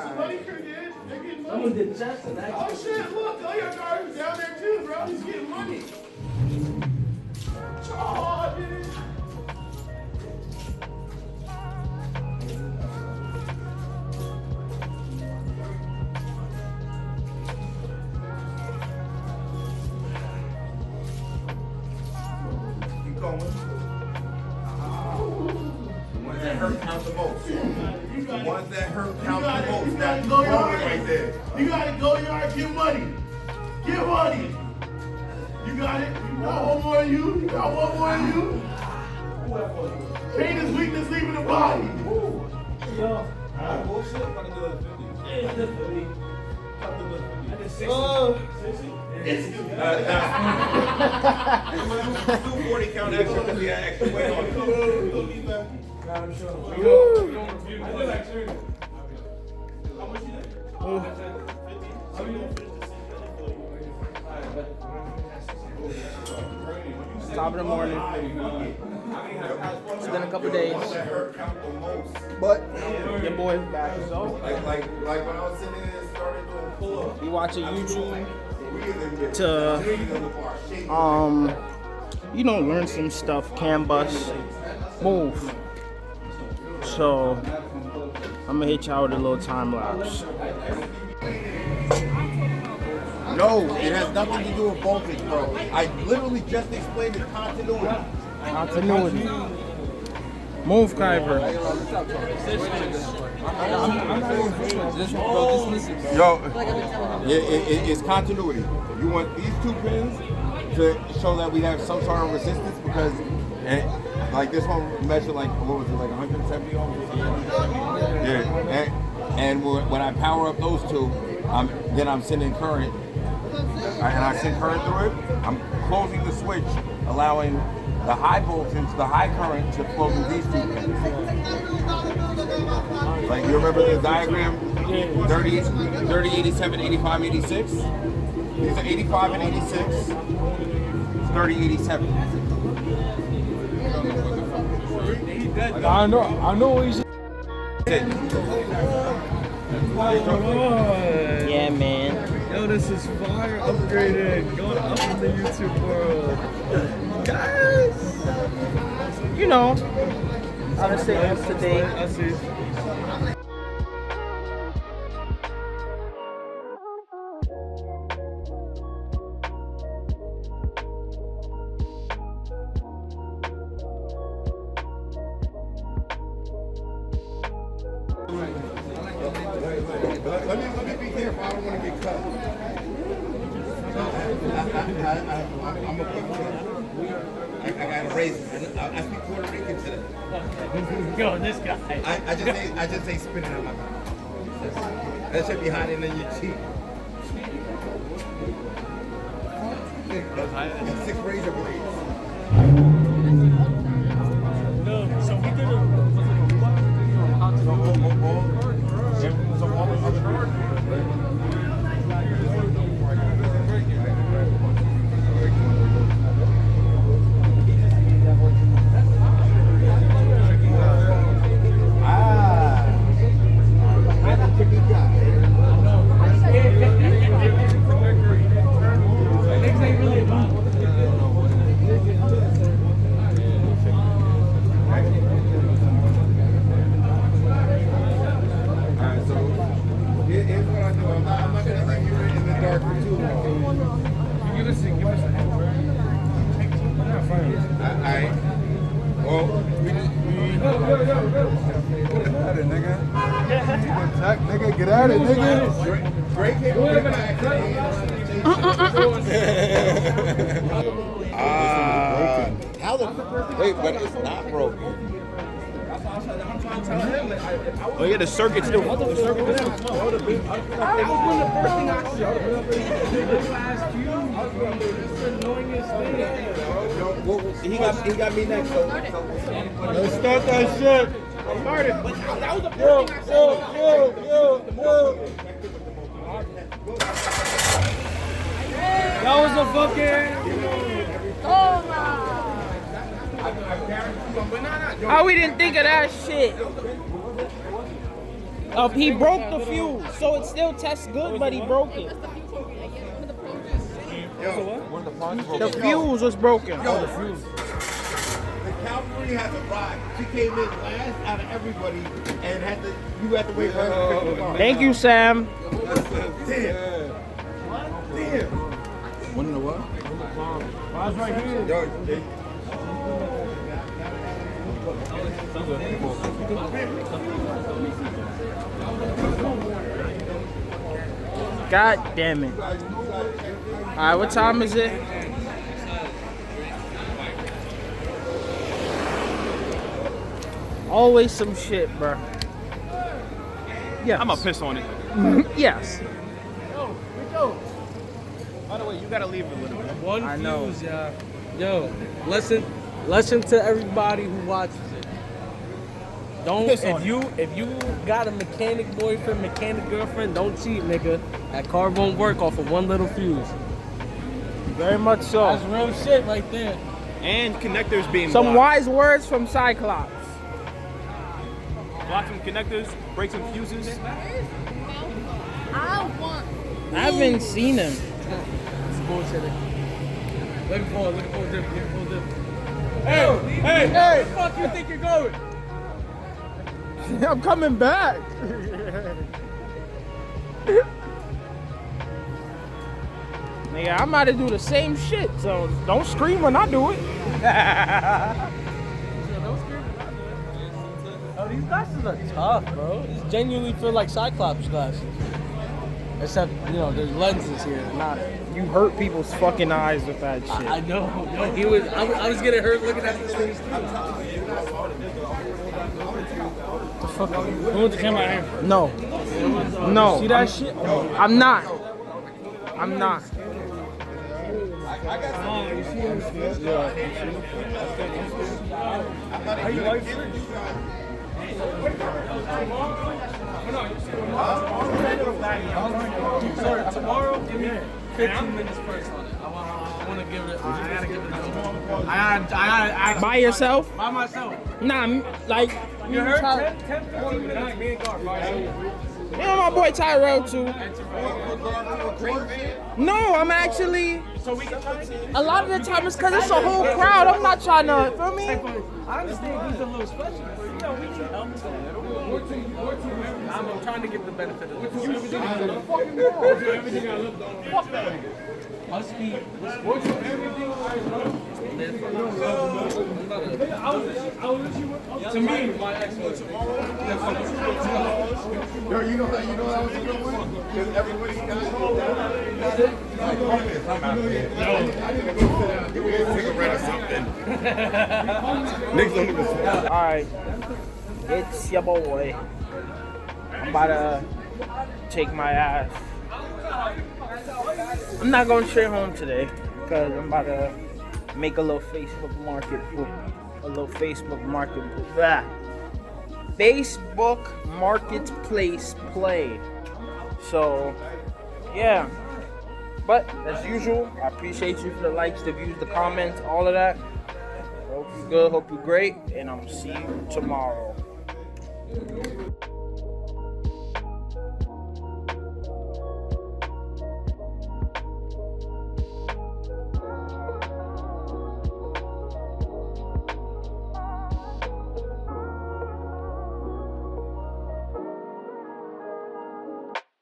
Somebody could get it. They're getting money. Someone did Jackson, actually. Oh shit, look, all your guys are down there too, bro. He's getting money. Oh, dude. Keep going. The ones that hurt count the most. The ones that hurt count the most. That's go yard right there. You gotta go yard, get money. Get money. You got it. You got one more in you. You got one more in you. Pain is weakness leaving the body. Yo. Bullshit. I'm gonna do it 50. Yeah, that's 50. I did 60. Oh. 60. I'm going to do 240 count extra because we had extra weight on it. I'm sure. We don't review. I did like 30. How much you think? 50. So we don't finish the Top of the morning. It's been a couple days, That hurt count the most. but your boy's back. So Like when I was sitting there and started doing pull-ups. we watching YouTube We didn't get to learn some stuff. Can bust, move. So I'm gonna hit y'all with a little time lapse. No, it has nothing to do with voltage, bro. I literally just explained the continuity. Continuity. Move, Kyber. Yo, it's continuity. You want these two pins to show that we have some sort of resistance because, like this one measured like, what was it, like 170 ohms? Yeah, and when I power up those two, then I'm sending current, and I send current through it. I'm closing the switch, allowing the high voltage, the high current to flow through these two pins. Like you remember the diagram, 30, 87, 85, 86? These are 85 and 86, 30, 87. I know what he's. Yeah, man. Yo, this is fire upgraded. Going up in the YouTube world. Guys! You know, how to stay up to date. I see. Let me be careful. I don't want to get cut. I'm a quick I got a raise. I speak Puerto Rican today. Yo, this guy. I just say spit it in my mouth. That should be hiding in your cheek. Six razor blades. No, so we did Get at it, nigga. Drake came over back. How the wait, but it's not broken. Oh yeah, the circuit still. That was one of the first things I saw. It's the annoyingest thing. He got me next. Let's start that shit. I started. That was the Yo, first thing I yo. That was a fucking. Oh, we didn't think of that shit. He broke the fuse, so it still tests good, but he broke it. The fuse was broken. Yo, the fuse. The cavalry has arrived. She came in last out of everybody and you had to wait for her to pick the car. Thank you, Sam. Damn. One in the what? Mine's right here. Yo, God damn it. Alright, what time is it? Always some shit, bro. Yeah. I'm gonna piss on it. Yes. By the way, you gotta leave it a little bit. One I know. fuse, y'all. Yo, listen to everybody who watches it. Don't Piss on if you got a mechanic boyfriend, mechanic girlfriend, don't cheat, nigga. That car won't work off of one little fuse. Very much so. That's real shit right there. And connectors being Some blocked. wise words from Cyclops. Block some connectors, break some fuses. I want. I haven't seen him. It's bullshit. Looking for a dip. Hey! Hey, where the fuck you think you're going? I'm coming back. Nigga, I'm about to do the same shit, so don't scream when I do it. Oh, these glasses are tough, bro. These genuinely feel like Cyclops glasses. Except, you know, there's lenses here. Not. You hurt people's fucking eyes with that shit. I know. No, I was getting hurt looking at these things too. Move the camera out here. No. No. See that shit? I'm not. I'm not. Sorry, tomorrow, give me 15 minutes first on it. I want to give it. I gotta give it. I gotta actually. By yourself? By myself. Nah, like. You heard? 10, 15 minutes. Me and Gar. You know my boy Tyrell too. No, I'm actually. So we can try it. A lot of the time it's because it's a whole crowd. I'm not trying to. Feel me? I understand he's a little special, but you know, we can help him. I'm trying to give the benefit of it. Fuck that. Must be. To me, my ex-wife. Yo, you know that was a good one? Because everybody got Give me a cigarette or something. Niggas don't even smoke. Alright. It's your boy. I'm about to take my ass. I'm not going straight home today because I'm about to make a little Facebook marketplace play. So, yeah. But as usual, I appreciate you for the likes, the views, the comments, all of that. Hope you're good, hope you're great, and I'm see you tomorrow.